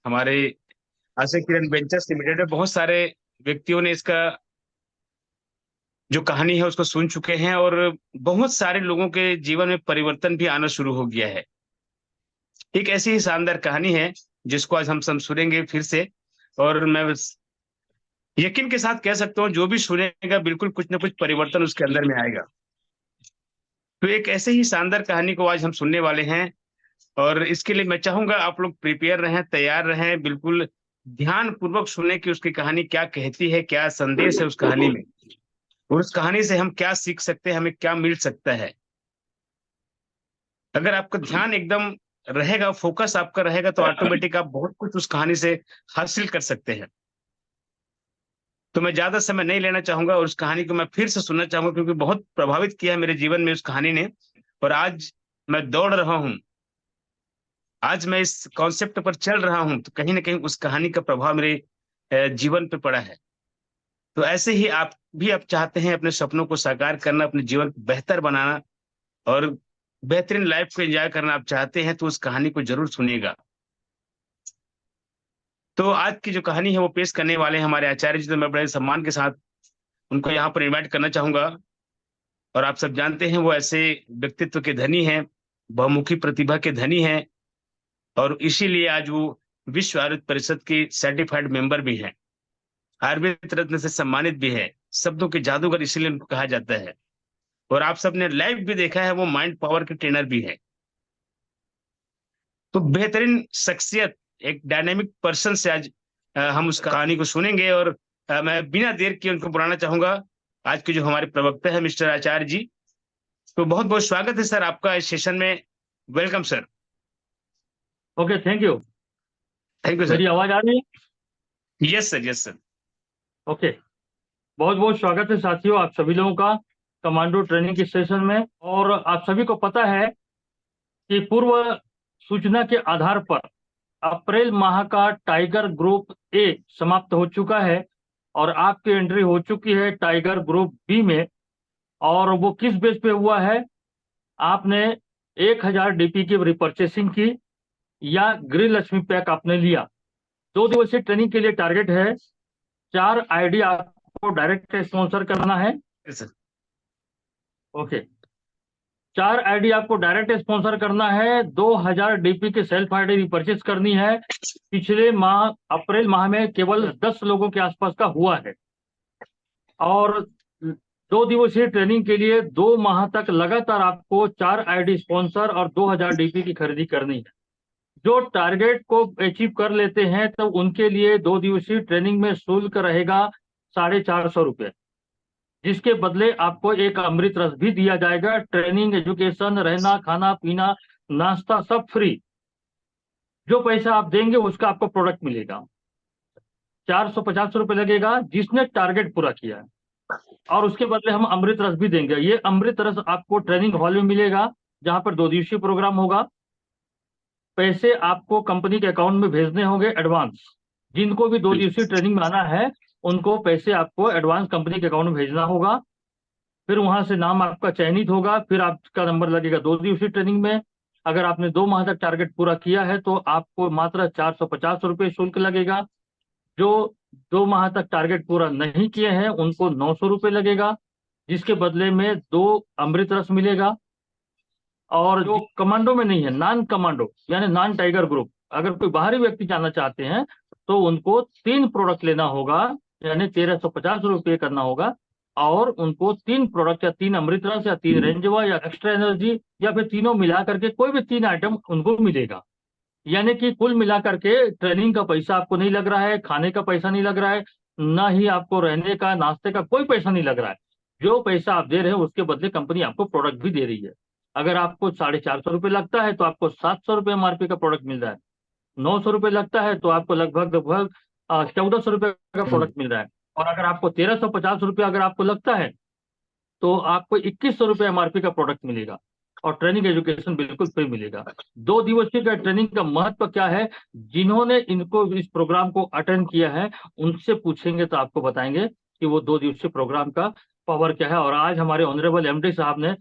हमारे Asha Kiran ventures limited में बहुत सारे व्यक्तियों ने इसका जो कहानी है उसको सुन चुके हैं, और बहुत सारे लोगों के जीवन में परिवर्तन भी आना शुरू हो गया है। एक ऐसी ही शानदार कहानी है जिसको आज हम सब सुनेंगे फिर से। और मैं बस यकीन के साथ कह सकता हूँ, जो भी सुनेगा बिल्कुल कुछ ना कुछ परिवर्तन उसके अंदर में आएगा। तो एक ऐसे ही शानदार कहानी को आज हम सुनने वाले हैं, और इसके लिए मैं चाहूंगा आप लोग प्रिपेयर रहें, तैयार रहें, बिल्कुल ध्यान पूर्वक सुने कि उसकी कहानी क्या कहती है, क्या संदेश है उस कहानी में, और उस कहानी से हम क्या सीख सकते हैं, हमें क्या मिल सकता है। अगर आपका ध्यान एकदम रहेगा, फोकस आपका रहेगा, तो ऑटोमेटिक आप बहुत कुछ उस कहानी से हासिल कर सकते हैं। तो मैं ज्यादा समय नहीं लेना चाहूंगा, और उस कहानी को मैं फिर से सुनना चाहूंगा, क्योंकि बहुत प्रभावित किया है मेरे जीवन में उस कहानी ने। और आज मैं दौड़ रहा हूँ, आज मैं इस कॉन्सेप्ट पर चल रहा हूं, तो कहीं ना कहीं उस कहानी का प्रभाव मेरे जीवन पे पड़ा है। तो ऐसे ही आप भी आप चाहते हैं अपने सपनों को साकार करना, अपने जीवन को बेहतर बनाना, और बेहतरीन लाइफ को एंजॉय करना आप चाहते हैं, तो उस कहानी को जरूर सुनिएगा। तो आज की जो कहानी है वो पेश करने वाले हैं हमारे आचार्य जी, तो मैं बड़े सम्मान के साथ उनको यहाँ पर इनवाइट करना चाहूंगा। और आप सब जानते हैं वो ऐसे व्यक्तित्व के धनी हैं, बहुमुखी प्रतिभा के धनी हैं, और इसीलिए आज वो विश्व आयुर्वेद परिषद के सर्टिफाइड मेंबर भी हैं, आयुर्वेद रत्न से सम्मानित भी है, शब्दों के जादूगर इसीलिए उनको कहा जाता है। और आप सबने लाइव भी देखा है, वो माइंड पावर के ट्रेनर भी है। तो बेहतरीन शख्सियत, एक डायनेमिक पर्सन से आज हम उस कहानी को सुनेंगे। और मैं बिना देर किए उनको बुलाना चाहूंगा, आज के जो हमारे प्रवक्ता है मिस्टर आचार्य जी। तो बहुत बहुत स्वागत है सर आपका इस सेशन में। Welcome sir. Okay, thank you. Thank you sir. मेरी आवाज आ रही है? Yes sir, yes sir. Okay. बहुत बहुत स्वागत है साथियों, आप सभी लोगों का कमांडो ट्रेनिंग के सेशन में। और आप सभी को पता है कि पूर्व सूचना के आधार पर अप्रैल माह का टाइगर ग्रुप ए समाप्त हो चुका है, और आपकी एंट्री हो चुकी है टाइगर ग्रुप बी में। और वो किस बेस पे हुआ है? आपने 1000 DP की रिपर्चेसिंग की, या गृह लक्ष्मी पैक आपने लिया। 2 दिवसीय ट्रेनिंग के लिए टारगेट है 4 ID आपको डायरेक्ट स्पॉन्सर करना है। Yes sir. ओके, 4 ID आपको डायरेक्ट स्पॉन्सर करना है। 2000 DP की सेल्फ ID रिपर्चेस करनी है। पिछले माह अप्रैल माह में केवल 10 लोगों के आसपास का हुआ है। और 2 दिवसीय ट्रेनिंग के लिए 2 माह तक लगातार आपको 4 ID स्पॉन्सर और 2000 DP की खरीदी करनी है। जो टारगेट को अचीव कर लेते हैं तो उनके लिए 2 दिवसीय ट्रेनिंग में शुल्क रहेगा 450 रुपये, जिसके बदले आपको एक अमृत रस भी दिया जाएगा। ट्रेनिंग, एजुकेशन, रहना, खाना पीना, नाश्ता सब फ्री। जो पैसा आप देंगे उसका आपको प्रोडक्ट मिलेगा। 450 रुपये लगेगा जिसने टारगेट पूरा किया है, और उसके बदले हम अमृत रस भी देंगे। ये अमृत रस आपको ट्रेनिंग हॉल में मिलेगा, जहां पर 2 दिवसीय प्रोग्राम होगा। पैसे आपको कंपनी के अकाउंट में भेजने होंगे एडवांस। जिनको भी 2 दिवसीय ट्रेनिंग में आना है उनको पैसे आपको एडवांस कंपनी के अकाउंट में भेजना होगा। फिर वहां से नाम आपका चयनित होगा, फिर आपका नंबर लगेगा 2 दिवसीय ट्रेनिंग में। अगर आपने 2 माह तक टारगेट पूरा किया है तो आपको मात्र 450 रुपये शुल्क लगेगा। जो 2 माह तक टारगेट पूरा नहीं किए हैं उनको 900 रुपये लगेगा, जिसके बदले में 2 अमृत रस मिलेगा। और जो कमांडो में नहीं है, नॉन कमांडो यानी नॉन टाइगर ग्रुप, अगर कोई बाहरी व्यक्ति जाना चाहते हैं तो उनको 3 प्रोडक्ट लेना होगा, यानी 1350 रुपये करना होगा। और उनको 3 प्रोडक्ट या 3 अमृत रस या 3 रेंजवा या एक्स्ट्रा एनर्जी या फिर तीनों मिला करके कोई भी 3 आइटम उनको मिलेगा। यानी कि कुल मिला करके ट्रेनिंग का पैसा आपको नहीं लग रहा है, खाने का पैसा नहीं लग रहा है, ना ही आपको रहने का नाश्ते का कोई पैसा नहीं लग रहा है। जो पैसा आप दे रहे हैं उसके बदले कंपनी आपको प्रोडक्ट भी दे रही है। अगर आपको 450 रुपये लगता है तो आपको 700 रुपये MRP का प्रोडक्ट मिल रहा है। 900 रुपये लगता है तो आपको लगभग लगभग 1400 रुपये का प्रोडक्ट मिल रहा है। और अगर आपको 1350 रुपये अगर आपको लगता है तो आपको 2100 रुपये MRP का प्रोडक्ट मिलेगा, और ट्रेनिंग एजुकेशन बिल्कुल फ्री मिलेगा। 2 दिवसीय का ट्रेनिंग का महत्व क्या है, जिन्होंने इनको इस प्रोग्राम को अटेंड किया है उनसे पूछेंगे तो आपको बताएंगे कि वो 2 दिवसीय प्रोग्राम का पावर क्या है। और आज हमारे ऑनरेबल MD साहब ने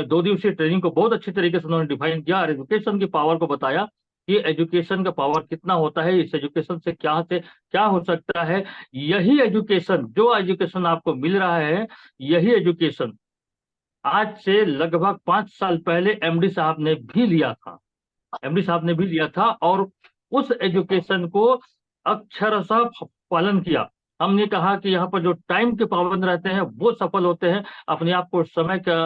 2 दिवसीय ट्रेनिंग को बहुत अच्छी तरीके से उन्होंने डिफाइन किया और एजुकेशन की पावर को बताया कि एजुकेशन का पावर कितना होता है, इस एजुकेशन से क्या हो सकता है। यही एजुकेशन, जो एजुकेशन आपको मिल रहा है, यही एजुकेशन आज से लगभग 5 साल पहले एमडी साहब ने भी लिया था। एमडी साहब ने भी लिया था और उस एजुकेशन को अक्षरशः पालन किया। हमने कहा कि यहाँ पर जो टाइम के पाबंद रहते हैं वो सफल होते हैं। अपने आप को समय का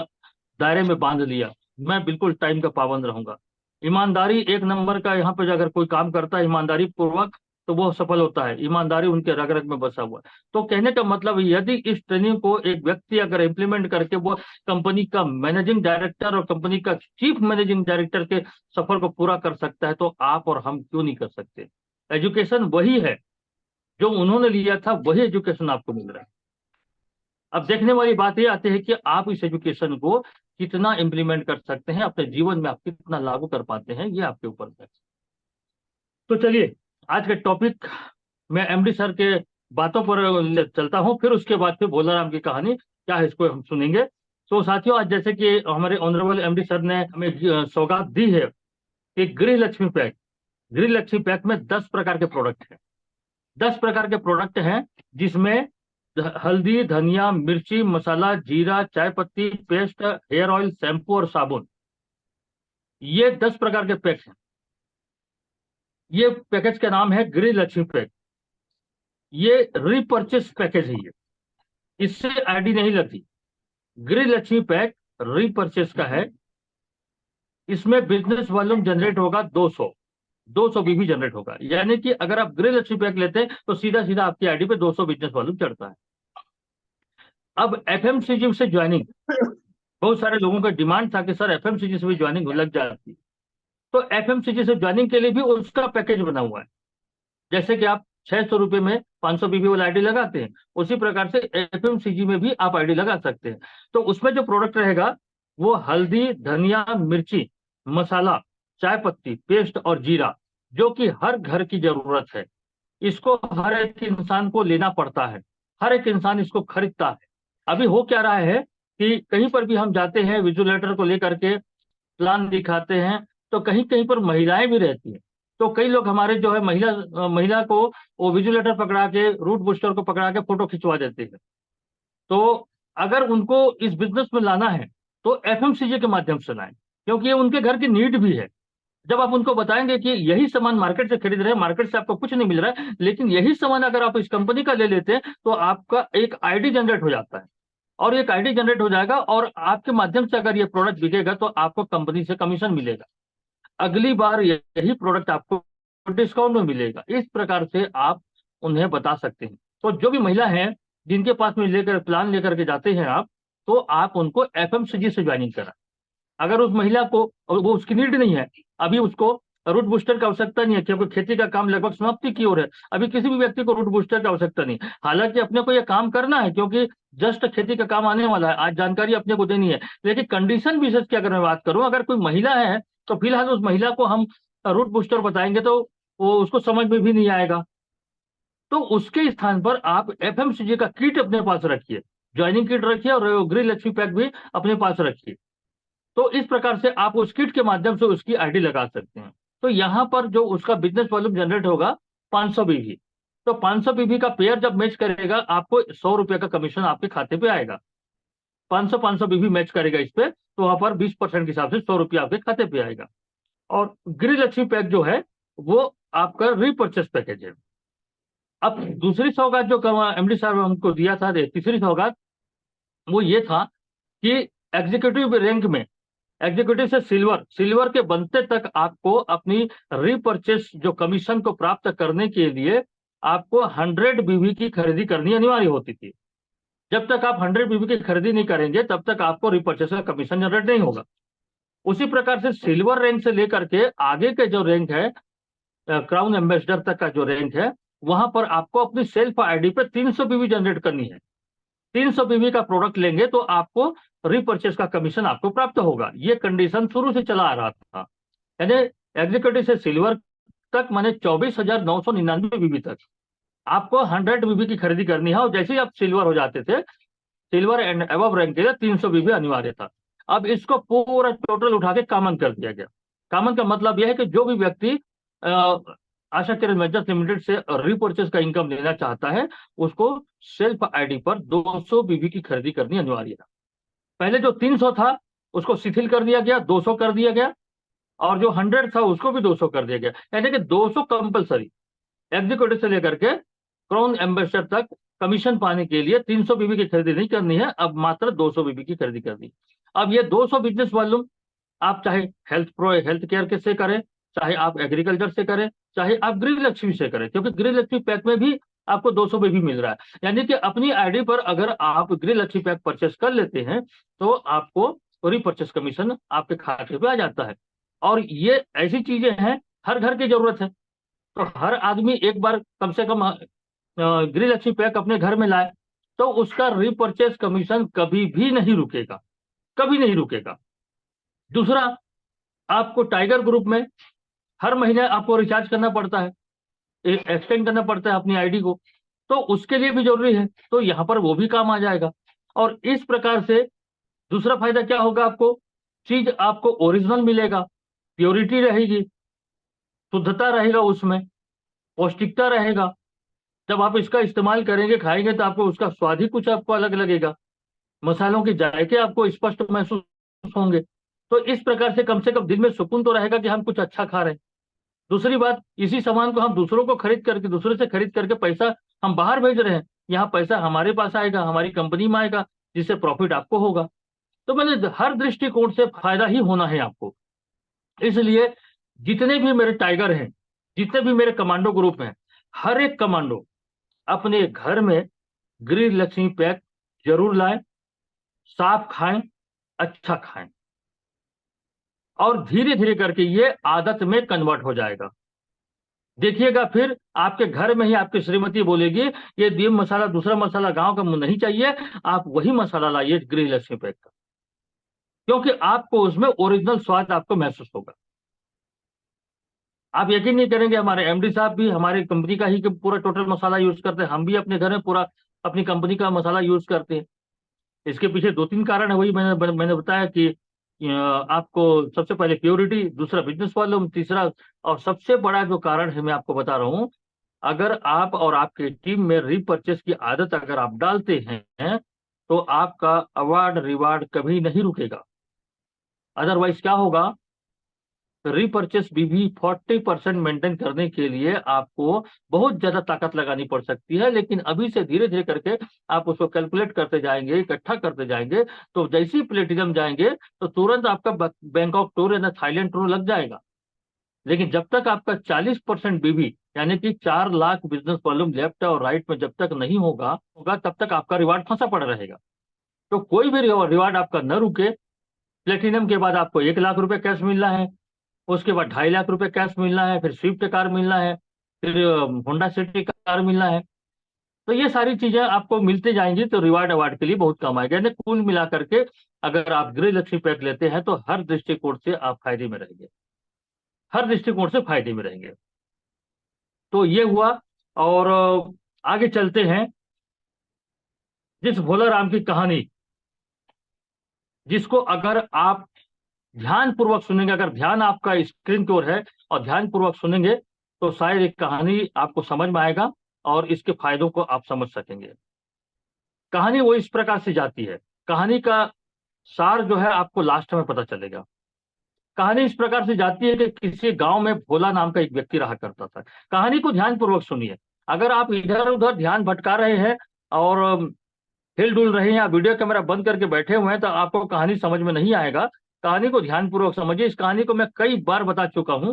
दायरे में बांध लिया, मैं बिल्कुल टाइम का पाबंद रहूंगा। ईमानदारी एक नंबर का, यहाँ पे अगर कोई काम करता है ईमानदारी पूर्वक तो वो सफल होता है। ईमानदारी उनके रग रग में बसा हुआ है। तो कहने का मतलब, यदि इस ट्रेनिंग को एक व्यक्ति अगर इम्प्लीमेंट करके वो कंपनी का मैनेजिंग डायरेक्टर और कंपनी का चीफ मैनेजिंग डायरेक्टर के सफर को पूरा कर सकता है, तो आप और हम क्यों नहीं कर सकते। एजुकेशन वही है जो उन्होंने लिया था, वही एजुकेशन आपको मिल रहा है। अब देखने वाली बात ये आती है कि आप इस एजुकेशन को कितना इम्प्लीमेंट कर सकते हैं, अपने जीवन में आप कितना लागू कर पाते हैं, ये आपके ऊपर है। तो चलिए, आज का टॉपिक, मैं एमडी सर के बातों पर चलता हूं, फिर उसके बाद फिर भोलाराम की कहानी क्या है इसको हम सुनेंगे। तो साथियों, आज जैसे कि हमारे ऑनरेबल एमडी सर ने हमें सौगात दी है कि गृह लक्ष्मी पैक, गृह लक्ष्मी पैक में 10 प्रकार के प्रोडक्ट हैं। 10 प्रकार के प्रोडक्ट हैं, जिसमें हल्दी, धनिया, मिर्ची, मसाला, जीरा, चाय पत्ती, पेस्ट, हेयर ऑयल, शैम्पू और साबुन, ये 10 प्रकार के पैक हैं। ये पैकेज का नाम है गृह लक्ष्मी पैक। ये रिपर्चेस पैकेज है, ये इससे आईडी नहीं लगती। गृह लक्ष्मी पैक रिपर्चेस का है। इसमें बिजनेस वॉल्यूम जनरेट होगा 200 बीबी जनरेट होगा। यानी कि अगर आप गृह लक्ष्मी पैक लेते हैं तो सीधा सीधा आपकी आईडी पे 200 बिजनेस वॉल्यूम चढ़ता है। अब एफएमसीजी से ज्वाइनिंग, बहुत सारे लोगों का डिमांड था कि सर एफएमसीजी से भी ज्वाइनिंग लग जाती। तो एफएमसीजी से ज्वाइनिंग के लिए भी उसका पैकेज बना हुआ है। जैसे कि आप 600 रुपए में 500 बीबी वाला आईडी लगाते हैं, उसी प्रकार से एफएमसीजी में भी आप आईडी लगा सकते हैं। तो उसमें जो प्रोडक्ट रहेगा वो हल्दी, धनिया, मिर्ची, मसाला, चाय पत्ती, पेस्ट और जीरा, जो कि हर घर की जरूरत है। इसको हर एक इंसान को लेना पड़ता है, हर एक इंसान इसको खरीदता है। अभी हो क्या रहा है कि कहीं पर भी हम जाते हैं विजुलेटर को लेकर के प्लान दिखाते हैं, तो कहीं कहीं पर महिलाएं भी रहती हैं। तो कई लोग हमारे जो है महिला को वो विजुलेटर पकड़ा के, रूट बूस्टर को पकड़ा के फोटो खिंचवा देते हैं। तो अगर उनको इस बिजनेस में लाना है तो एफएमसीजी के माध्यम से लाएं, क्योंकि ये उनके घर की नीड भी है। जब आप उनको बताएंगे कि यही सामान मार्केट से खरीद रहे हैं, मार्केट से आपको कुछ नहीं मिल रहा है, लेकिन यही सामान अगर आप इस कंपनी का ले लेते हैं तो आपका एक आईडी जनरेट हो जाता है। और एक आईडी जनरेट हो जाएगा और आपके माध्यम से अगर ये प्रोडक्ट बिकेगा तो आपको कंपनी से कमीशन मिलेगा। अगली बार यही प्रोडक्ट आपको डिस्काउंट में मिलेगा। इस प्रकार से आप उन्हें बता सकते हैं। तो जो भी महिला है जिनके पास में लेकर प्लान लेकर के जाते हैं आप, तो आप उनको एफएमसीजी से ज्वाइनिंग करा। अगर उस महिला को, वो उसकी नीड नहीं है, अभी उसको रूट बूस्टर की आवश्यकता नहीं है, क्योंकि खेती का काम लगभग समाप्ति की ओर है, अभी किसी भी व्यक्ति को रूट बूस्टर की आवश्यकता नहीं। हालांकि अपने को यह काम करना है, क्योंकि जस्ट खेती का काम आने वाला है, आज जानकारी अपने को देनी है। लेकिन कंडीशन विशेष की अगर मैं बात करूं, अगर कोई महिला है तो फिलहाल उस महिला को हम रूट बूस्टर बताएंगे तो वो उसको समझ में भी नहीं आएगा। तो उसके स्थान पर आप एफएमसीजी का किट अपने पास रखिए, ज्वाइनिंग किट रखिए और गृह लक्ष्मी पैक भी अपने पास रखिए। तो इस प्रकार से आप उस किट के माध्यम से उसकी आईडी लगा सकते हैं। तो यहाँ पर जो उसका बिजनेस वॉल्यूम जनरेट होगा 500 बीबी, तो 500 बीबी का पेयर जब मैच करेगा आपको 100 रुपए का कमीशन आपके खाते पे आएगा। 500 बीबी मैच करेगा इस पे, तो वहां पर 20% के हिसाब से 100 रुपया आपके खाते पे आएगा। और गृह लक्ष्मी पैक जो है वो आपका रिपर्चेस पैकेज है। अब दूसरी सौगात जो एमडी साहब ने हमको दिया था, तीसरी सौगात, वो ये था कि एग्जीक्यूटिव रैंक में, एग्जीक्यूटिव से सिल्वर, सिल्वर के बनते तक आपको अपनी रिपर्चेस जो कमीशन को प्राप्त करने के लिए आपको 100 बीबी की खरीदी करनी अनिवार्य होती थी। जब तक आप 100 बीबी की खरीदी नहीं करेंगे तब तक आपको रिपर्चेस का कमीशन जनरेट नहीं होगा। उसी प्रकार से सिल्वर रैंक से लेकर के आगे के जो रैंक है, क्राउन एम्बेसडर तक का जो रैंक है, वहां पर आपको अपनी सेल्फ आईडी पे 300 बीबी जनरेट करनी है। 300 बीबी का प्रोडक्ट लेंगे तो आपको रिपर्चेस का कमीशन आपको प्राप्त होगा। ये कंडीशन शुरू से चला आ रहा था। यानी एग्जीक्यूटिव से सिल्वर तक माने 24,999 बीबी तक आपको 100 बीबी की खरीदी करनी है, और जैसे ही आप सिल्वर हो जाते थे, सिल्वर एंड अबव रैंक के लिए 300 बीबी अनिवार्य था। अब इसको पूरा टोटल उठा के कॉमन कर दिया गया। कॉमन का मतलब यह है कि जो भी व्यक्ति आशा किरण वेंचर्स लिमिटेड से रीपर्चेस का इनकम लेना चाहता है, उसको सेल्फ आईडी पर 200 बीबी की खरीदी करनी अनिवार्य है। पहले जो 300 था उसको शिथिल कर दिया गया, 200 कर दिया गया, और जो 100 था उसको भी 200 कर दिया गया, यानी कि 200 कंपलसरी। एग्जीक्यूटिव से लेकर के क्राउन एम्बेसडर तक कमीशन पाने के लिए 300 बीबी की खरीदी नहीं करनी है, अब मात्र 200 बीबी की खरीदी करनी। अब ये 200 बिजनेस वॉल्यूम आप चाहे हेल्थ केयर के से करें, चाहे आप एग्रीकल्चर से करें, चाहे आप गृह लक्ष्मी से करें, क्योंकि गृह लक्ष्मी पैक में भी आपको 200 बीबी मिल रहा है। यानी कि अपनी आईडी पर अगर आप गृह लक्ष्मी पैक परचेस कर लेते हैं तो आपको रीपरचेस कमीशन आपके खाते पे आ जाता है। और ये ऐसी चीजें हैं, हर घर की जरूरत है, तो हर आदमी एक बार कम से कम गृह लक्ष्मी पैक अपने घर में लाए तो उसका रीपरचेस कमीशन कभी भी नहीं रुकेगा, कभी नहीं रुकेगा। दूसरा, आपको टाइगर ग्रुप में हर महीने आपको रिचार्ज करना पड़ता है, एक्सटेंड करना पड़ता है अपनी आईडी को, तो उसके लिए भी जरूरी है, तो यहां पर वो भी काम आ जाएगा। और इस प्रकार से दूसरा फायदा क्या होगा, आपको चीज आपको ओरिजिनल मिलेगा, प्योरिटी रहेगी, शुद्धता रहेगा, उसमें पौष्टिकता रहेगा। जब आप इसका इस्तेमाल करेंगे, खाएंगे, तो आपको उसका स्वाद ही कुछ आपको अलग लगेगा, मसालों के जायके आपको स्पष्ट महसूस होंगे। तो इस प्रकार से कम दिल में सुकून तो रहेगा कि हम कुछ अच्छा खा रहे हैं। दूसरी बात, इसी सामान को हम दूसरों को खरीद करके, दूसरे से खरीद करके पैसा हम बाहर भेज रहे हैं, यहाँ पैसा हमारे पास आएगा, हमारी कंपनी में आएगा, जिससे प्रॉफिट आपको होगा। तो मैंने हर दृष्टिकोण से फायदा ही होना है आपको। इसलिए जितने भी मेरे टाइगर हैं, जितने भी मेरे कमांडो ग्रुप हैं, हर एक कमांडो अपने घर में गृह लक्ष्मी पैक जरूर लाएं, साफ खाएं, अच्छा खाएं, और धीरे धीरे करके ये आदत में कन्वर्ट हो जाएगा। देखिएगा फिर आपके घर में ही आपकी श्रीमती बोलेगी, ये दीव मसाला, दूसरा मसाला गांव का नहीं चाहिए, आप वही मसाला लाइए गृह लक्ष्मी पैक का, क्योंकि आपको उसमें ओरिजिनल स्वाद आपको महसूस होगा। आप यकीन नहीं करेंगे, हमारे एमडी साहब भी हमारी कंपनी का ही पूरा टोटल मसाला यूज करते हैं, हम भी अपने घर में पूरा अपनी कंपनी का मसाला यूज करते हैं। इसके पीछे दो तीन कारण है, वही मैंने बताया कि आपको सबसे पहले प्योरिटी, दूसरा बिजनेस वॉल्यूम, तीसरा और सबसे बड़ा जो कारण है मैं आपको बता रहा हूं, अगर आप और आपकी टीम में रीपरचेस की आदत अगर आप डालते हैं तो आपका अवार्ड रिवार्ड कभी नहीं रुकेगा। अदरवाइज क्या होगा, रीपरचेस भी 40% मेंटेन करने के लिए आपको बहुत ज्यादा ताकत लगानी पड़ सकती है, लेकिन अभी से धीरे धीरे करके आप उसको कैलकुलेट करते जाएंगे, इकट्ठा करते जाएंगे, तो जैसे ही प्लेटिनम जाएंगे तो तुरंत आपका बैंकॉक टूर या थाईलैंड टूर लग जाएगा। लेकिन जब तक आपका 40% बीबी यानी कि 4 लाख बिजनेस वॉल्यूम लेफ्ट और राइट में जब तक नहीं होगा तब तक आपका रिवार्ड फंसा पड़ा रहेगा। तो कोई भी रिवार्ड आपका न रुके। प्लेटिनम के बाद आपको 1 लाख रुपए कैश मिलना है, उसके बाद 2.5 लाख रुपए कैश मिलना है, फिर स्विफ्ट कार मिलना है, फिर होंडा सिटी कार मिलना है। तो ये सारी चीजें आपको मिलते जाएंगी, तो रिवार्ड अवार्ड के लिए बहुत काम आएगा। यानी कुल मिला करके अगर आप गृह लक्ष्मी पैक लेते हैं तो हर दृष्टिकोण से आप फायदे में रहेंगे, हर दृष्टिकोण से फायदे में रहेंगे। तो ये हुआ। और आगे चलते हैं। जिस भोला राम की कहानी, जिसको अगर आप ध्यान पूर्वक सुनेंगे, अगर ध्यान आपका स्क्रीन की ओर है और ध्यान पूर्वक सुनेंगे तो शायद एक कहानी आपको समझ में आएगा और इसके फायदों को आप समझ सकेंगे। कहानी वो इस प्रकार से जाती है, कहानी का सार जो है आपको लास्ट में पता चलेगा। कहानी इस प्रकार से जाती है कि किसी गांव में भोला नाम का एक व्यक्ति रहा करता था। कहानी को ध्यान पूर्वक सुनिए। अगर आप इधर उधर ध्यान भटका रहे हैं और हिल डुल रहे हैं या वीडियो कैमरा बंद करके बैठे हुए हैं तो आपको कहानी समझ में नहीं आएगा। कहानी को ध्यानपूर्वक समझिए। इस कहानी को मैं कई बार बता चुका हूं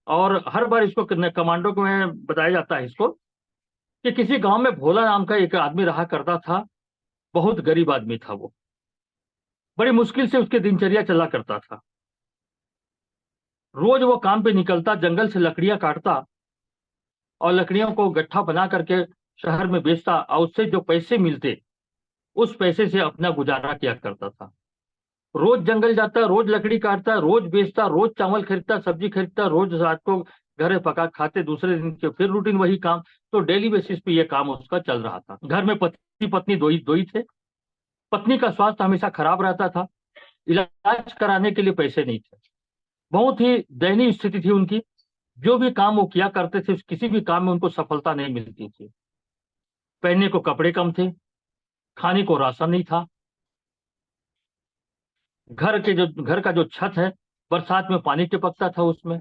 और हर बार इसको कमांडो को में बताया जाता है इसको, कि किसी गांव में भोला नाम का एक आदमी रहा करता था। बहुत गरीब आदमी था वो, बड़ी मुश्किल से उसकी दिनचर्या चला करता था। रोज वो काम पे निकलता, जंगल से लकड़ियां काटता और लकड़ियों को गट्ठा बना करके शहर में बेचता और उससे जो पैसे मिलते उस पैसे से अपना गुजारा किया करता था। रोज जंगल जाता, रोज लकड़ी काटता, रोज बेचता, रोज चावल खरीदता, सब्जी खरीदता, रोज रात को घर में पका खाते, दूसरे दिन के फिर रूटीन वही काम। तो डेली बेसिस पे ये काम उसका चल रहा था। घर में पति पत्नी दो ही थे। पत्नी का स्वास्थ्य हमेशा खराब रहता था, इलाज कराने के लिए पैसे नहीं थे, बहुत ही दयनीय स्थिति थी उनकी। जो भी काम वो किया करते थे, किसी भी काम में उनको सफलता नहीं मिलती थी। पहनने को कपड़े कम थे, खाने को राशन नहीं था, घर का जो छत है, बरसात में पानी टपकता था उसमें,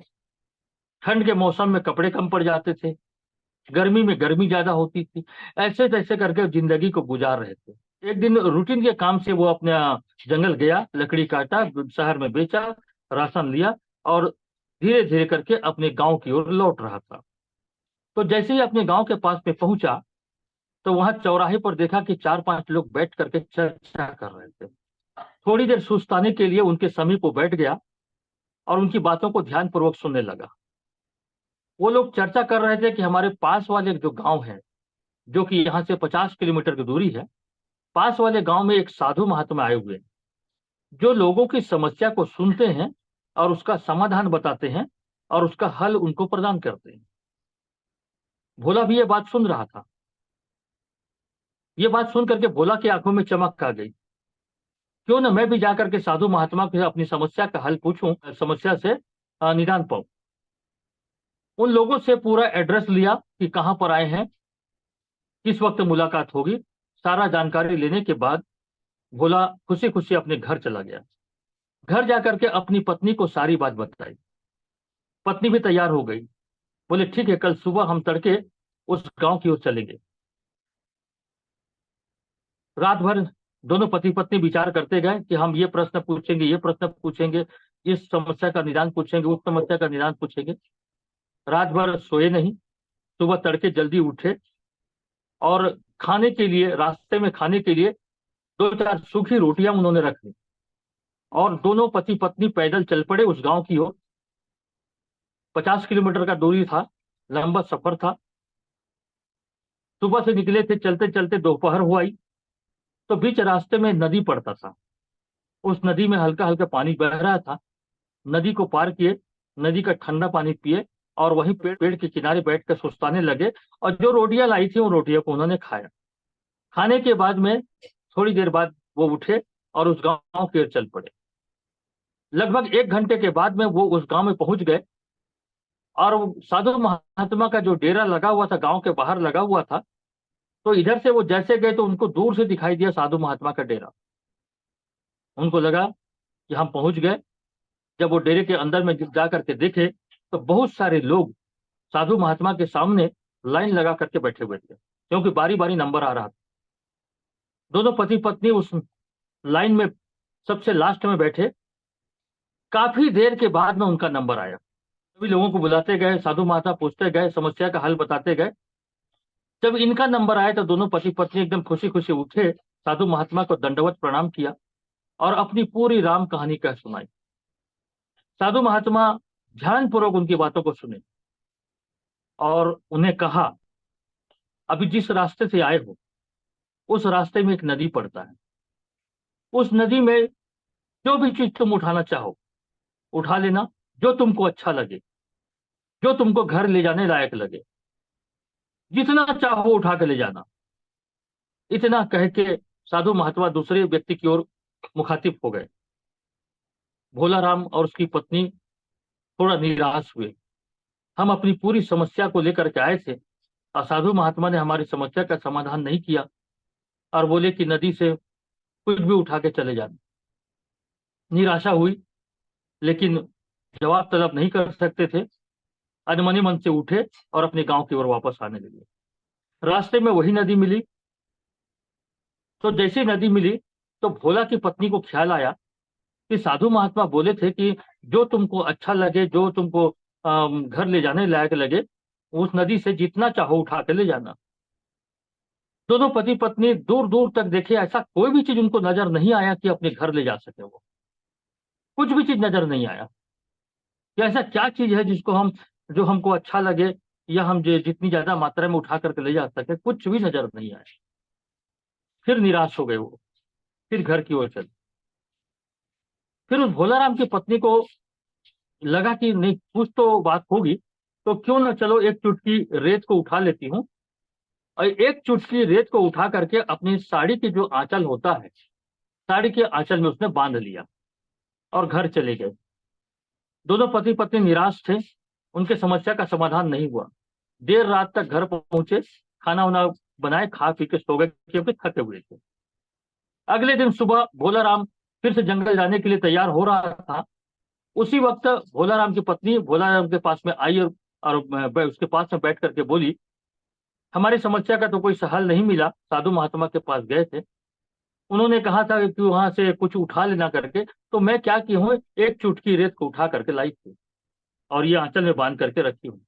ठंड के मौसम में कपड़े कम पड़ जाते थे, गर्मी में गर्मी ज्यादा होती थी। ऐसे तैसे करके जिंदगी को गुजार रहे थे। एक दिन रूटीन के काम से वो अपने जंगल गया, लकड़ी काटा, शहर में बेचा, राशन लिया, और धीरे धीरे करके अपने गांव की ओर लौट रहा था। तो जैसे ही अपने गांव के पास में पहुंचा, तो वहां चौराहे पर देखा कि 4-5 लोग बैठ करके चर्चा कर रहे थे। थोड़ी देर सुस्ताने के लिए उनके समीप को बैठ गया और उनकी बातों को ध्यानपूर्वक सुनने लगा। वो लोग चर्चा कर रहे थे कि हमारे पास वाले जो गांव है, जो कि यहाँ से 50 किलोमीटर की दूरी है, पास वाले गांव में एक साधु महात्मा आए हुए हैं, जो लोगों की समस्या को सुनते हैं और उसका समाधान बताते हैं और उसका हल उनको प्रदान करते हैं। भोला भी ये बात सुन रहा था। ये बात सुन करके भोला की आंखों में चमक आ गई। क्यों ना मैं भी जाकर के साधु महात्मा से अपनी समस्या का हल पूछूं, समस्या से निदान पाऊं। उन लोगों से पूरा एड्रेस लिया कि कहां पर आए हैं, किस वक्त मुलाकात होगी। सारा जानकारी लेने के बाद भोला खुशी खुशी अपने घर चला गया। घर जाकर के अपनी पत्नी को सारी बात बताई। पत्नी भी तैयार हो गई। बोले ठीक है, कल सुबह हम तड़के उस गांव की ओर चलेंगे। रात भर दोनों पति पत्नी विचार करते गए कि हम ये प्रश्न पूछेंगे, ये प्रश्न पूछेंगे, इस समस्या का निदान पूछेंगे, उस समस्या का निदान पूछेंगे। रात भर सोए नहीं। सुबह तड़के जल्दी उठे और खाने के लिए, रास्ते में खाने के लिए 2-4 सूखी रोटियां उन्होंने रख ली और दोनों पति पत्नी पैदल चल पड़े उस गांव की ओर। 50 किलोमीटर का दूरी था, लंबा सफर था। सुबह से निकले थे, चलते चलते दोपहर हुआ ही। तो बीच रास्ते में नदी पड़ता था। उस नदी में हल्का हल्का पानी बह रहा था। नदी को पार किए, नदी का ठंडा पानी पिए और वहीं पेड़ के किनारे बैठ कर सुस्ताने लगे। और जो रोटियां लाई थी उन रोटियों को उन्होंने खाया। खाने के बाद में थोड़ी देर बाद वो उठे और उस गांव की ओर चल पड़े। लगभग 1 घंटे के बाद में वो उस गांव में पहुंच गए। और वो साधु महात्मा का जो डेरा लगा हुआ था, गांव के बाहर लगा हुआ था। तो इधर से वो जैसे गए तो उनको दूर से दिखाई दिया साधु महात्मा का डेरा। उनको लगा कि हम पहुंच गए। जब वो डेरे के अंदर में जा करके देखे, तो बहुत सारे लोग साधु महात्मा के सामने लाइन लगा करके बैठे हुए थे, क्योंकि बारी बारी नंबर आ रहा था। दोनों पति पत्नी उस लाइन में सबसे लास्ट में बैठे। काफी देर के बाद में उनका नंबर आया। सभी लोगों को बुलाते गए, साधु महात्मा पूछते गए, समस्या का हल बताते गए। जब इनका नंबर आया तो दोनों पति पत्नी एकदम खुशी खुशी उठे, साधु महात्मा को दंडवत प्रणाम किया और अपनी पूरी राम कहानी कह सुनाई। साधु महात्मा ध्यानपूर्वक उनकी बातों को सुने और उन्हें कहा, अभी जिस रास्ते से आए हो उस रास्ते में एक नदी पड़ता है। उस नदी में जो भी चीज तुम उठाना चाहो उठा लेना, जो तुमको अच्छा लगे, जो तुमको घर ले जाने लायक लगे, जितना चाहो उठा के ले जाना। इतना कह के साधु महात्मा दूसरे व्यक्ति की ओर मुखातिब हो गए। भोला राम और उसकी पत्नी थोड़ा निराश हुए। हम अपनी पूरी समस्या को लेकर के आए थे और साधु महात्मा ने हमारी समस्या का समाधान नहीं किया और बोले कि नदी से कुछ भी उठा के चले जाना। निराशा हुई, लेकिन जवाब तलब नहीं कर सकते थे। अनमने मन से उठे और अपने गांव की ओर वापस आने लगे। रास्ते में वही नदी मिली। तो जैसी नदी मिली तो भोला की पत्नी को ख्याल आया कि साधु महात्मा बोले थे कि जो तुमको अच्छा लगे, जो तुमको घर ले जाने लायक लगे, उस नदी से जितना चाहो उठा के ले जाना। दोनों पति पत्नी दूर दूर तक देखे, ऐसा कोई भी चीज उनको नजर नहीं आया कि अपने घर ले जा सके। वो कुछ भी चीज नजर नहीं आया कि ऐसा क्या चीज है जिसको हम, जो हमको अच्छा लगे या हम जितनी ज्यादा मात्रा में उठा करके ले जा सके। कुछ भी नजर नहीं आया। फिर निराश हो गए वो, फिर घर की ओर चले। फिर उस भोलाराम की पत्नी को लगा कि नहीं, कुछ तो बात होगी, तो क्यों ना चलो एक चुटकी रेत को उठा लेती हूँ। और एक चुटकी रेत को उठा करके अपनी साड़ी की जो आंचल होता है, साड़ी के आंचल में उसने बांध लिया और घर चले गए। दोनों पति पत्नी निराश थे, उनके समस्या का समाधान नहीं हुआ। देर रात तक घर पहुंचे, खाना वाना बनाए, खा पी के सो गए क्योंकि थके हुए थे। अगले दिन सुबह भोलाराम फिर से जंगल जाने के लिए तैयार हो रहा था। उसी वक्त भोलाराम की पत्नी भोलाराम के पास में आई और उसके पास में बैठ करके बोली, हमारी समस्या का तो कोई हल नहीं मिला, साधु महात्मा के पास गए थे, उन्होंने कहा था कि वहां से कुछ उठा लेना करके, तो मैं क्या की हूँ, एक चुटकी रेत को उठा करके लाई थी और ये आंचल में बांध करके रखी हूँ।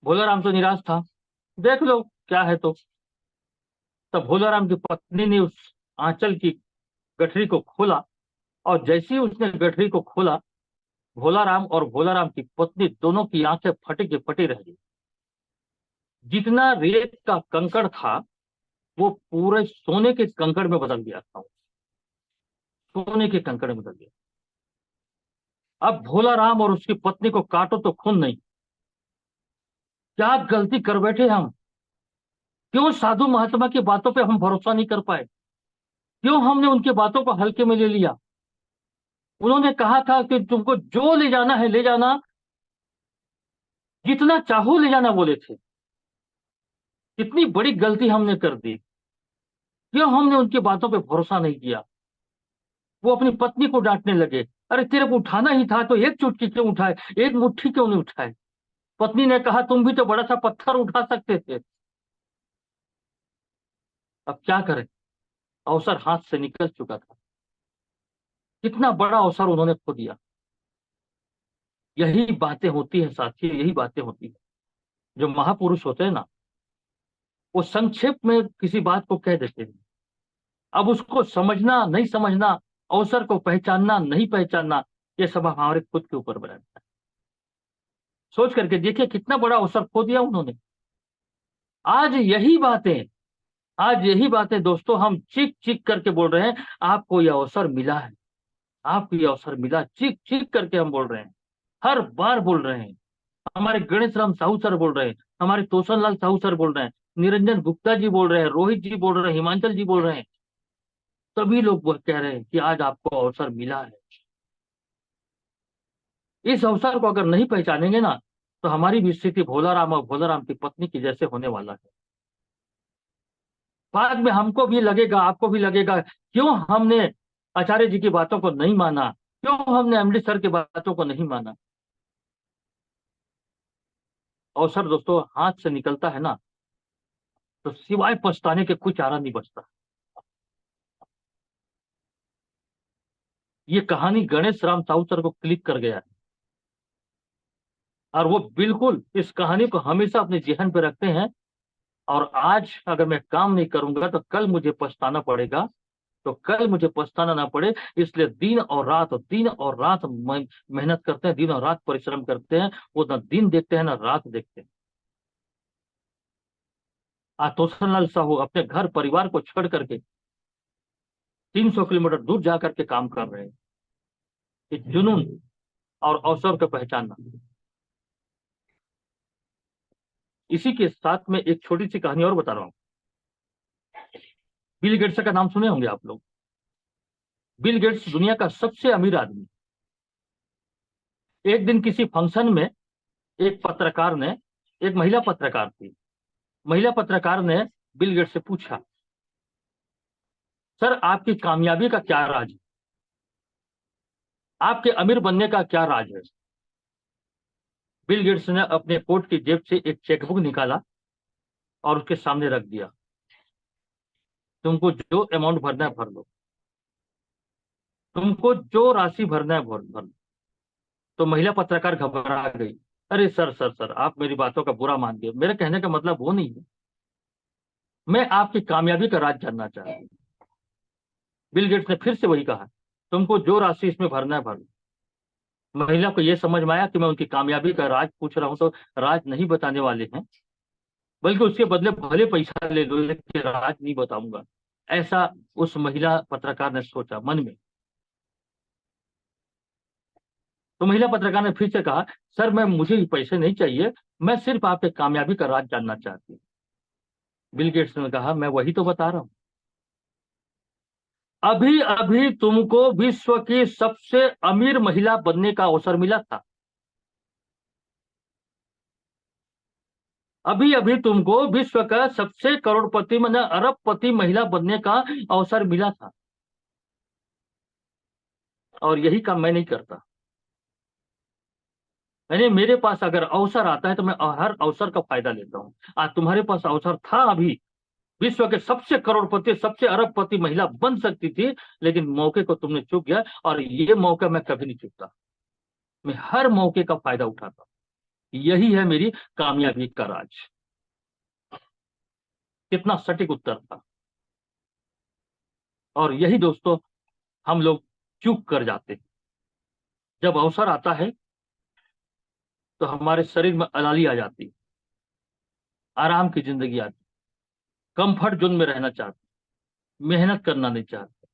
भोलाराम तो निराश था, देख लो क्या है तो। तब भोलाराम की पत्नी ने उस आंचल की गठरी को खोला, और जैसे ही उसने गठरी को खोला, भोलाराम और भोलाराम की पत्नी दोनों की आंखें फटी की फटी रह गई। जितना रेत का कंकड़ था वो पूरे सोने के कंकड़ में बदल गया था, सोने के कंकड़ में बदल गया। अब भोलाराम और उसकी पत्नी को काटो तो खून नहीं। क्या गलती कर बैठे हम? क्यों साधु महात्मा की बातों पे हम भरोसा नहीं कर पाए? क्यों हमने उनकी बातों को हल्के में ले लिया? उन्होंने कहा था कि तुमको जो ले जाना है ले जाना, जितना चाहो ले जाना, बोले थे। कितनी बड़ी गलती हमने कर दी। क्यों हमने उनकी बातों पे भरोसा नहीं किया? वो अपनी पत्नी को डांटने लगे, अरे तेरे को उठाना ही था तो एक चुटकी क्यों उठाए, एक मुट्ठी क्यों नहीं उठाए? पत्नी ने कहा, तुम भी तो बड़ा सा पत्थर उठा सकते थे। अब क्या करें, अवसर हाथ से निकल चुका था। कितना बड़ा अवसर उन्होंने खो दिया। यही बातें होती है साथी, यही बातें होती है। जो महापुरुष होते हैं ना, वो संक्षेप में किसी बात को कह देते हैं। अब उसको समझना नहीं समझना, अवसर को पहचानना नहीं पहचानना, ये सब हमारे खुद के ऊपर रहता है। सोच करके देखिए कितना बड़ा अवसर खो दिया उन्होंने। आज यही बातें आज यही बातें दोस्तों हम चीख चीख करके बोल रहे हैं, आपको यह अवसर मिला है, आपको यह अवसर मिला, चीख चीख करके हम बोल रहे हैं, हर बार बोल रहे हैं। हमारे गणेश राम साहू सर बोल रहे हैं, हमारे तोसन लाल साहू सर बोल रहे हैं, निरंजन गुप्ता जी बोल रहे हैं, रोहित जी बोल रहे हैं, हिमांचल जी बोल रहे हैं। सभी लोग कह रहे हैं कि आज आपको अवसर मिला है। इस अवसर को अगर नहीं पहचानेंगे ना, तो हमारी भी स्थिति भोलाराम और भोलाराम की पत्नी की जैसे होने वाला है। बाद में हमको भी लगेगा, आपको भी लगेगा, क्यों हमने आचार्य जी की बातों को नहीं माना, क्यों हमने अमृतसर की बातों को नहीं माना। अवसर दोस्तों हाथ से निकलता है ना, तो सिवाय पछताने के कुछ चारा नहीं बचता। ये कहानी गणेश राम साहू सर को क्लिक कर गया है, और वो बिल्कुल इस कहानी को हमेशा अपने जेहन पे रखते हैं। और आज अगर मैं काम नहीं करूंगा तो कल मुझे पछताना पड़ेगा, तो कल मुझे पछताना ना पड़े, इसलिए दिन और रात मेहनत करते हैं, दिन और रात परिश्रम करते हैं। वो ना दिन देखते हैं ना रात देखते हैं। आज तोषणलाल साहू अपने घर परिवार को छोड़ करके 300 किलोमीटर दूर जाकर के काम कर रहे हैं। ये जुनून और अवसर को पहचानना। इसी के साथ में एक छोटी सी कहानी और बता रहा हूं। बिल गेट्स का नाम सुने होंगे आप लोग। बिल गेट्स दुनिया का सबसे अमीर आदमी। एक दिन किसी फंक्शन में एक पत्रकार ने, एक महिला पत्रकार थी, महिला पत्रकार ने बिल गेट्स से पूछा, सर आपकी कामयाबी का क्या राज है, आपके अमीर बनने का क्या राज है? बिल गेट्स ने अपने कोट की जेब से एक चेकबुक निकाला और उसके सामने रख दिया, तुमको जो अमाउंट भरना है भर लो, तुमको जो राशि भरना है भर लो। तो महिला पत्रकार घबरा गई, अरे सर सर सर, आप मेरी बातों का बुरा मान गए, मेरे कहने का मतलब वो नहीं है, मैं आपकी कामयाबी का राज जानना चाहती हूँ। बिल गेट्स ने फिर से वही कहा, तुमको जो राशि इसमें भरना है भर लो। महिला को यह समझ में आया कि मैं उनकी कामयाबी का राज पूछ रहा हूं तो राज नहीं बताने वाले हैं, बल्कि उसके बदले भले पैसा ले लो लेकिन राज नहीं बताऊंगा। ऐसा उस महिला पत्रकार ने सोचा मन में। तो महिला पत्रकार ने फिर से कहा, सर मैं, मुझे पैसे नहीं चाहिए, मैं सिर्फ आपके कामयाबी का राज जानना चाहती हूँ। बिल गेट्स ने कहा, मैं वही तो बता रहा हूं, अभी अभी तुमको विश्व की सबसे अमीर महिला बनने का अवसर मिला था, अभी अभी तुमको विश्व का सबसे करोड़पति मतलब अरबपति महिला बनने का अवसर मिला था, और यही काम मैं नहीं करता। यानी मेरे पास अगर अवसर आता है तो मैं हर अवसर का फायदा लेता हूं। आज तुम्हारे पास अवसर था, अभी विश्व के सबसे करोड़पति सबसे अरबपति महिला बन सकती थी, लेकिन मौके को तुमने चूक गया, और ये मौका मैं कभी नहीं चूकता। मैं हर मौके का फायदा उठाता हूं। यही है मेरी कामयाबी का राज। कितना सटीक उत्तर था। और यही दोस्तों हम लोग चूक कर जाते हैं। जब अवसर आता है तो हमारे शरीर में अलाली आ जाती है, आराम की जिंदगी आती, कंफर्ट जोन में रहना चाहते, मेहनत करना नहीं चाहते,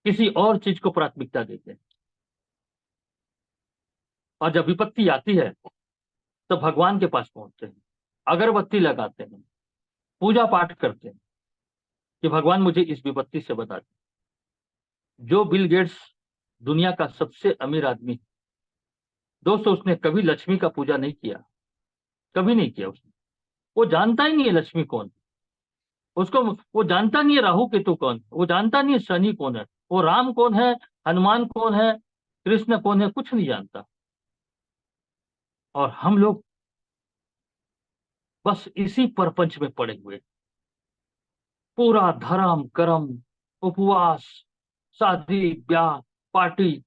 किसी और चीज को प्राथमिकता देते हैं। और जब विपत्ति आती है तो भगवान के पास पहुंचते हैं, अगरबत्ती लगाते हैं, पूजा पाठ करते हैं कि भगवान मुझे इस विपत्ति से बचा दे। जो बिल गेट्स दुनिया का सबसे अमीर आदमी, दोस्तों उसने कभी लक्ष्मी का पूजा नहीं किया, कभी नहीं किया उसने। वो जानता ही नहीं है लक्ष्मी कौन, उसको वो जानता नहीं है राहु केतु कौन, वो जानता नहीं है शनि कौन है, वो राम कौन है, हनुमान कौन है, कृष्ण कौन है, कुछ नहीं जानता। और हम लोग बस इसी परपंच में पड़े हुए, पूरा धर्म कर्म, उपवास, शादी ब्याह, पार्टी,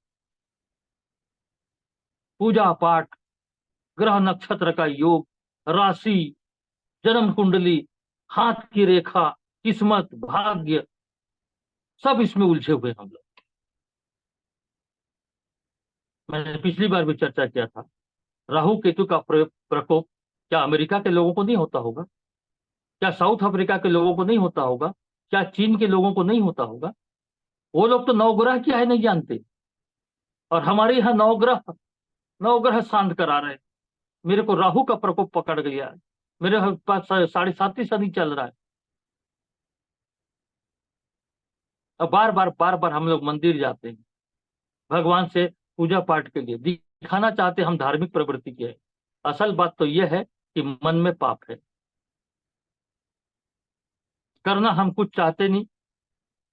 पूजा पाठ, ग्रह नक्षत्र का योग, राशि, जन्म कुंडली, हाथ की रेखा, किस्मत, भाग्य, सब इसमें उलझे हुए हम लोग। मैंने पिछली बार भी चर्चा किया था, राहु केतु का प्रकोप क्या अमेरिका के लोगों को नहीं होता होगा? क्या साउथ अफ्रीका के लोगों को नहीं होता होगा? क्या चीन के लोगों को नहीं होता होगा? वो लोग तो नवग्रह क्या है नहीं जानते, और हमारे यहाँ नवग्रह, नवग्रह शांत करा रहे हैं। मेरे को राहु का प्रकोप पकड़ गया है, मेरे पास 7.5 शनि चल रहा है। अब बार बार हम लोग मंदिर जाते हैं भगवान से पूजा पाठ के लिए, दिखाना चाहते हैं हम धार्मिक प्रवृत्ति के हैं। असल बात तो यह है कि मन में पाप है। करना हम कुछ चाहते नहीं,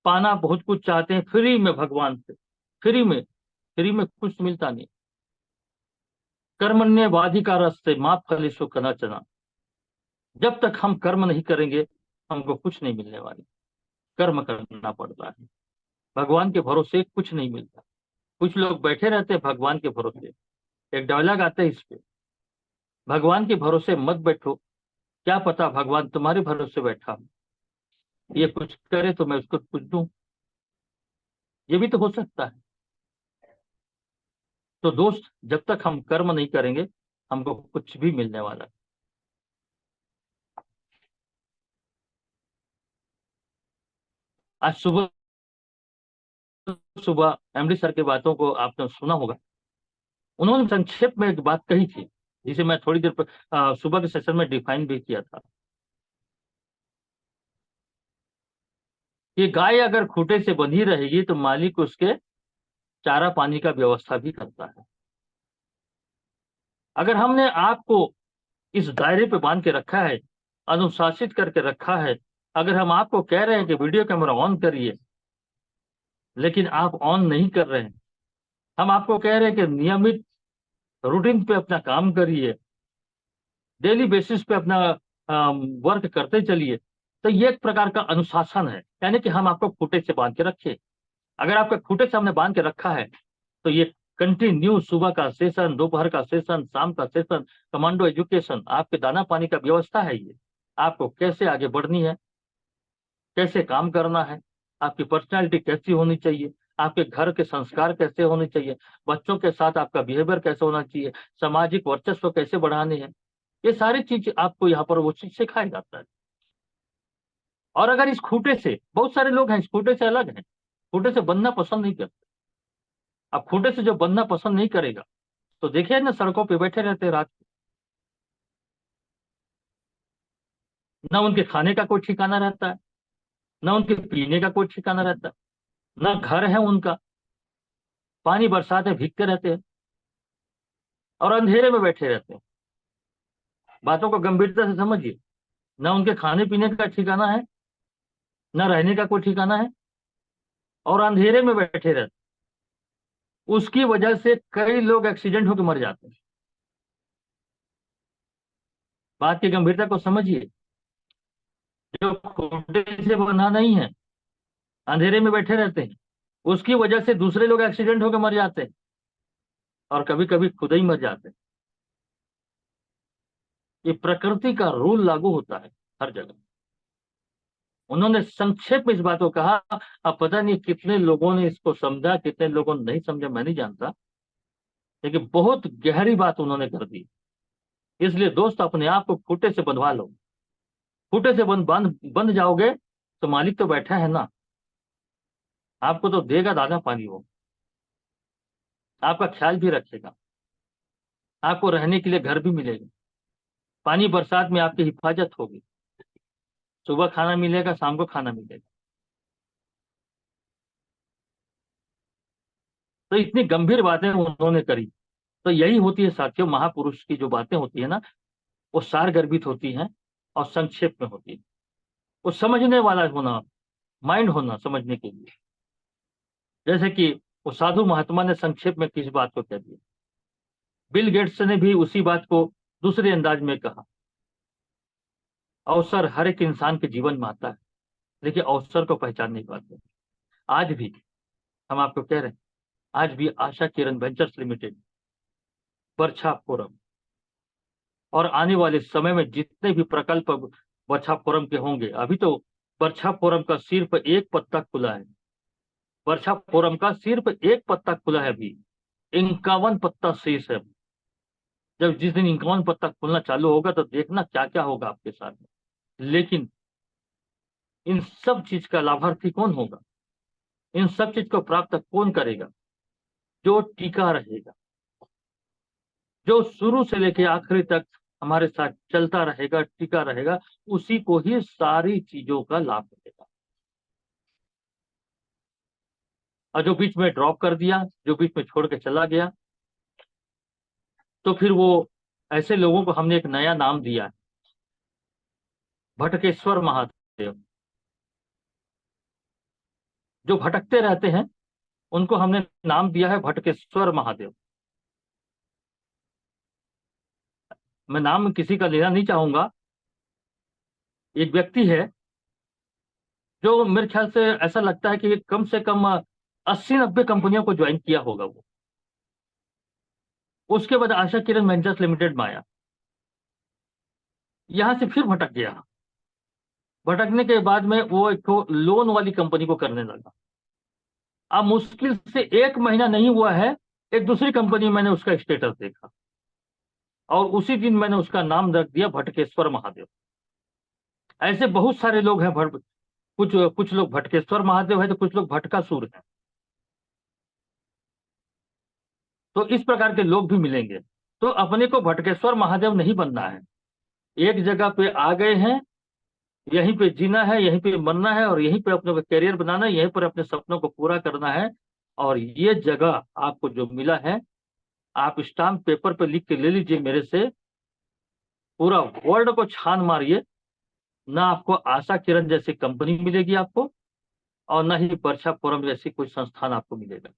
पाना बहुत कुछ चाहते हैं फ्री में भगवान से, फ्री में, फ्री में कुछ मिलता नहीं। कर्मण्येवाधिकारस्ते मा फलेषु कदाचन। जब तक हम कर्म नहीं करेंगे हमको कुछ नहीं मिलने वाली। कर्म करना पड़ता है, भगवान के भरोसे कुछ नहीं मिलता। कुछ लोग बैठे रहते हैं भगवान के भरोसे, एक डायलॉग आता है इस पे, भगवान के भरोसे मत बैठो, क्या पता भगवान तुम्हारे भरोसे बैठा हो, ये कुछ करे तो मैं उसको कुछ दूं, ये भी तो हो सकता है। तो दोस्त जब तक हम कर्म नहीं करेंगे हमको कुछ भी मिलने वाला है। आज सुबह सुबह एमडी सर की बातों को आपने सुना होगा। उन्होंने संक्षेप में एक बात कही थी जिसे मैं थोड़ी देर पर सुबह के सेशन में डिफाइन भी किया था, कि गाय अगर खूंटे से बंधी रहेगी तो मालिक उसके चारा पानी का व्यवस्था भी करता है। अगर हमने आपको इस दायरे पे बांध के रखा है, अनुशासित करके रखा है, अगर हम आपको कह रहे हैं कि वीडियो कैमरा ऑन करिए लेकिन आप ऑन नहीं कर रहे हैं, हम आपको कह रहे हैं कि नियमित रूटीन पे अपना काम करिए, डेली बेसिस पे अपना वर्क करते चलिए, तो ये एक प्रकार का अनुशासन है। यानी कि हम आपको खूंटे से बांध के रखे, अगर आपके खूंटे से हमने बांध के रखा है तो ये कंटिन्यू सुबह का सेशन, दोपहर का सेशन, शाम का सेशन, कमांडो एजुकेशन, आपके दाना पानी का व्यवस्था है। ये आपको कैसे आगे बढ़नी है, कैसे काम करना है, आपकी पर्सनैलिटी कैसी होनी चाहिए, आपके घर के संस्कार कैसे होने चाहिए, बच्चों के साथ आपका बिहेवियर कैसे होना चाहिए, सामाजिक वर्चस्व कैसे बढ़ाने हैं, ये सारी चीज आपको यहाँ पर वो चीज सिखाया जाता है। और अगर इस खूंटे से, बहुत सारे लोग हैं इस खूंटे से अलग हैं, खूंटे से बनना पसंद नहीं करते। अब खूंटे से जो बनना पसंद नहीं करेगा तो देखिए ना, सड़कों पे बैठे रहते हैं रात को, ना उनके खाने का कोई ठिकाना रहता है, ना उनके पीने का कोई ठिकाना रहता है, ना घर है उनका, पानी बरसात में भीगते रहते हैं और अंधेरे में बैठे रहते हैं। बातों को गंभीरता से समझिए। ना उनके खाने पीने का ठिकाना है, ना रहने का कोई ठिकाना है, और अंधेरे में बैठे रहते। उसकी वजह से कई लोग एक्सीडेंट होकर मर जाते हैं। बात की गंभीरता को समझिए। जो खूंटे से बंधा नहीं है, अंधेरे में बैठे रहते हैं, उसकी वजह से दूसरे लोग एक्सीडेंट होकर मर जाते हैं, और कभी कभी खुद ही मर जाते हैं। ये प्रकृति का रूल लागू होता है हर जगह। उन्होंने संक्षेप में इस बात को कहा। अब पता नहीं कितने लोगों ने इसको समझा, कितने लोगों ने नहीं समझा, मैं नहीं जानता, लेकिन बहुत गहरी बात उन्होंने कर दी। इसलिए दोस्त, अपने आप को खूंटे से बंधवा लो। खूंटे से बंध बंध बंध जाओगे तो मालिक तो बैठा है ना, आपको तो देगा दाना पानी वो, आपका ख्याल भी रखेगा, आपको रहने के लिए घर भी मिलेगा, पानी बरसात में आपकी हिफाजत होगी, सुबह खाना मिलेगा, शाम को खाना मिलेगा। तो इतनी गंभीर बातें उन्होंने करी। तो यही होती है साथियों, महापुरुष की जो बातें होती है ना, वो सार गर्भित होती हैं और संक्षेप में होती है। वो समझने वाला होना, माइंड होना समझने के लिए। जैसे कि वो साधु महात्मा ने संक्षेप में किस बात को कह दिया। बिल गेट्स ने भी उसी बात को दूसरे अंदाज में कहा। अवसर हर एक इंसान के जीवन में आता है, लेकिन अवसर को पहचान नहीं पाते। आज भी हम आपको कह रहे हैं, आज भी Asha Kiran ventures limited, बरछा forum, और आने वाले समय में जितने भी प्रकल्प बरछा फोरम के होंगे, अभी तो बरछा फोरम का सिर्फ एक पत्ता खुला है। बरछा फोरम का सिर्फ एक पत्ता खुला है अभी, 51 पत्ता शेष है। जब जिस दिन 51 पत्ता खुलना चालू होगा तो देखना क्या क्या होगा आपके साथ में। लेकिन इन सब चीज का लाभार्थी कौन होगा, इन सब चीज को प्राप्त कौन करेगा? जो टिका रहेगा, जो शुरू से लेकर आखिरी तक हमारे साथ चलता रहेगा, टिका रहेगा, उसी को ही सारी चीजों का लाभ मिलेगा। और जो बीच में ड्रॉप कर दिया, जो बीच में छोड़ के चला गया, तो फिर वो ऐसे लोगों को हमने एक नया नाम दिया है, भटकेश्वर महादेव। जो भटकते रहते हैं उनको हमने नाम दिया है भटकेश्वर महादेव। मैं नाम किसी का लेना नहीं चाहूंगा। एक व्यक्ति है जो मेरे ख्याल से ऐसा लगता है कि कम से कम 80-90 कंपनियों को ज्वाइन किया होगा वो। उसके बाद आशा किरण वेंचर्स लिमिटेड में आया, यहां से फिर भटक गया। भटकने के बाद में वो एक तो लोन वाली कंपनी को करने लगा। अब मुश्किल से 1 महीना नहीं हुआ है, एक दूसरी कंपनी में मैंने उसका स्टेटस देखा, और उसी दिन मैंने उसका नाम रख दिया भटकेश्वर महादेव। ऐसे बहुत सारे लोग हैं, कुछ कुछ लोग भटकेश्वर महादेव है, तो कुछ लोग भटकासुर हैं। तो इस प्रकार के लोग भी मिलेंगे। तो अपने को भटकेश्वर महादेव नहीं बनना है। एक जगह पे आ गए हैं, यहीं पे जीना है, यहीं पे मरना है, और यहीं पे अपने करियर बनाना है, यहीं पर अपने सपनों को पूरा करना है। और ये जगह आपको जो मिला है, आप स्टाम्प पेपर पे लिख के ले लीजिए मेरे से, पूरा वर्ल्ड को छान मारिए, ना आपको आशा किरण जैसी कंपनी मिलेगी आपको, और ना ही वर्षा फोरम जैसी कोई संस्थान आपको मिलेगा।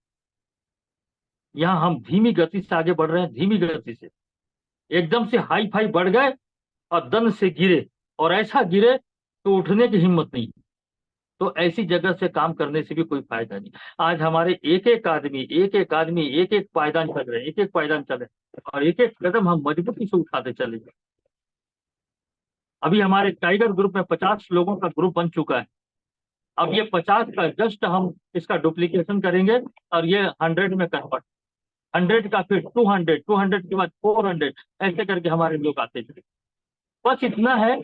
यहाँ हम धीमी गति से आगे बढ़ रहे हैं, धीमी गति से। एकदम से हाई फाई बढ़ गए और दन से गिरे, और ऐसा गिरे तो उठने की हिम्मत नहीं। तो ऐसी जगह से काम करने से भी कोई फायदा नहीं। आज हमारे एक एक आदमी, एक एक आदमी, एक एक पायदान चल रहे हैं, एक एक पायदान चल रहे हैं, और एक एक कदम हम मजबूती से उठाते चले जाए। अभी हमारे टाइगर ग्रुप में 50 लोगों का ग्रुप बन चुका है। अब ये 50 का जस्ट हम इसका डुप्लीकेशन करेंगे, और ये 100 में कन्वर्ट, 100 का फिर 200, 200 के बाद 400, ऐसे करके हमारे लोग आते चले। बस इतना है,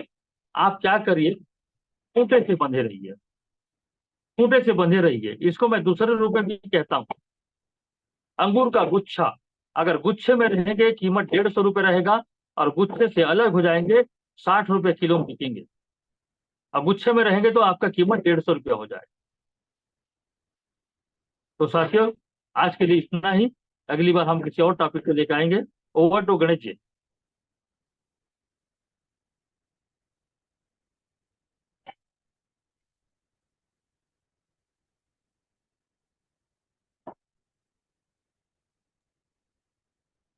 आप क्या करिए, खूंटे से बंधे रहिए, खूंटे से बंधे रहिए। इसको मैं दूसरे रूप में भी कहता हूँ, अंगूर का गुच्छा, अगर गुच्छे में रहेंगे कीमत 150 रुपये रहेगा, और गुच्छे से अलग हो जाएंगे 60 रुपये किलो में बिकेंगे। अब गुच्छे में रहेंगे तो आपका कीमत 150 रुपया हो जाए। तो साथियों, आज के लिए इतना ही। अगली बार हम किसी और टॉपिक को लेकर आएंगे। Over to Ganesh ji.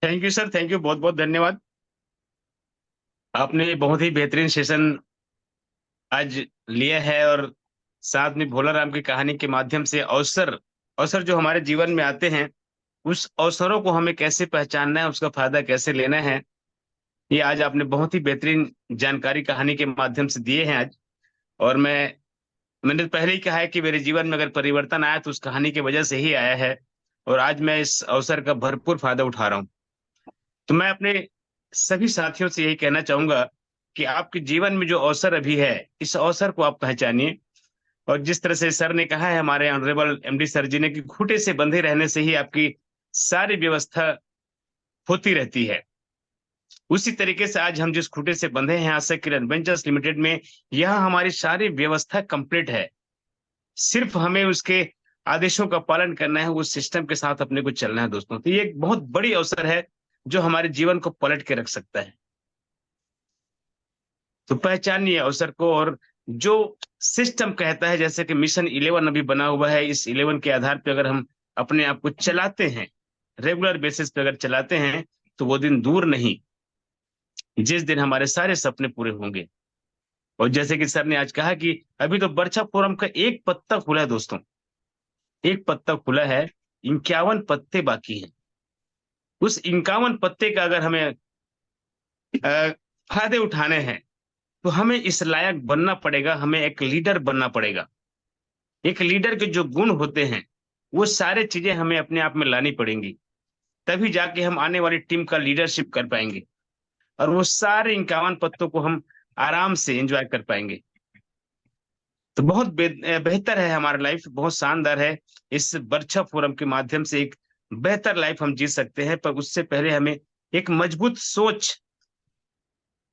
Thank you sir, thank you, बहुत बहुत धन्यवाद। आपने बहुत ही बेहतरीन सेशन आज लिया है, और साथ में भोला राम की कहानी के माध्यम से अवसर अवसर जो हमारे जीवन में आते हैं, उस अवसरों को हमें कैसे पहचानना है, उसका फायदा कैसे लेना है, ये आज आपने बहुत ही बेहतरीन जानकारी कहानी के माध्यम से दिए हैं आज। और मैंने पहले ही कहा है कि मेरे जीवन में अगर परिवर्तन आया तो उस कहानी की वजह से ही आया है, और आज मैं इस अवसर का भरपूर फायदा उठा रहा हूँ। तो मैं अपने सभी साथियों से यही कहना चाहूंगा कि आपके जीवन में जो अवसर अभी है, इस अवसर को आप पहचानिए। और जिस तरह से सर ने कहा है, हमारे ऑनरेबल एमडी सर जी ने, कि खूंटे से बंधे रहने से ही आपकी सारी व्यवस्था होती रहती है, उसी तरीके से आज हम जिस खूंटे से बंधे हैं आशा किरण वेंचर्स लिमिटेड में, यह हमारी सारी व्यवस्था कंप्लीट है। सिर्फ हमें उसके आदेशों का पालन करना है, उस सिस्टम के साथ अपने को चलना है दोस्तों। तो ये एक बहुत बड़ी अवसर है जो हमारे जीवन को पलट के रख सकता है। तो पहचानिए अवसर को, और जो सिस्टम कहता है, जैसे कि मिशन 11 अभी बना हुआ है, इस 11 के आधार पे अगर हम अपने आप को चलाते हैं, रेगुलर बेसिस पे अगर चलाते हैं, तो वो दिन दूर नहीं जिस दिन हमारे सारे सपने पूरे होंगे। और जैसे कि सर ने आज कहा कि अभी तो बर्छा फोरम का एक पत्ता खुला है दोस्तों, एक पत्ता खुला है, 51 पत्ते बाकी हैं। उस 51 पत्ते का अगर हमें फायदे उठाने हैं, तो हमें इस लायक बनना पड़ेगा, हमें एक लीडर बनना पड़ेगा। एक लीडर के जो गुण होते हैं, वो सारे चीजें हमें अपने आप में लानी पड़ेंगी, तभी जाके हम आने वाली टीम का लीडरशिप कर पाएंगे, और वो सारे 51 पत्तों को हम आराम से एंजॉय कर पाएंगे। तो बहुत बेहतर है, हमारा लाइफ बहुत शानदार है। इस बर्छा फोरम के माध्यम से एक बेहतर लाइफ हम जी सकते हैं, पर उससे पहले हमें एक मजबूत सोच,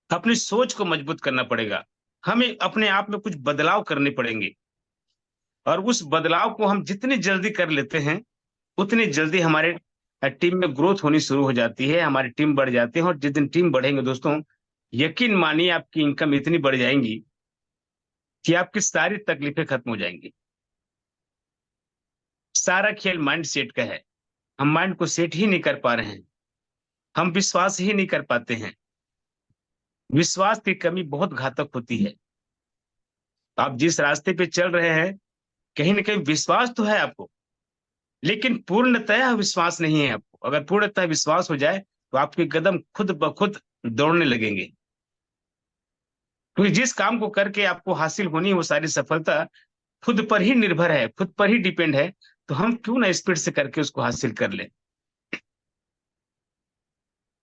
अपनी सोच को मजबूत करना पड़ेगा। हमें अपने आप में कुछ बदलाव करने पड़ेंगे, और उस बदलाव को हम जितनी जल्दी कर लेते हैं, उतनी जल्दी हमारे टीम में ग्रोथ होनी शुरू हो जाती है, हमारी टीम बढ़ जाती है। और जिस दिन टीम बढ़ेंगे दोस्तों, यकीन मानिए आपकी इनकम इतनी बढ़ जाएंगी कि आपकी सारी तकलीफें खत्म हो जाएंगी। सारा खेल माइंड सेट का है। हम माइंड को सेट ही नहीं कर पा रहे हैं, हम विश्वास ही नहीं कर पाते हैं। विश्वास की कमी बहुत घातक होती है। आप जिस रास्ते पे चल रहे हैं, कहीं ना कहीं विश्वास तो है आपको, लेकिन पूर्णतः विश्वास नहीं है आपको। अगर पूर्णतः विश्वास हो जाए, तो आपके कदम खुद ब खुद दौड़ने लगेंगे। क्योंकि जिस काम को करके आपको हासिल होनी है, वो सारी सफलता खुद पर ही निर्भर है, खुद पर ही डिपेंड है। तो हम क्यों ना स्पीड से करके उसको हासिल कर लें।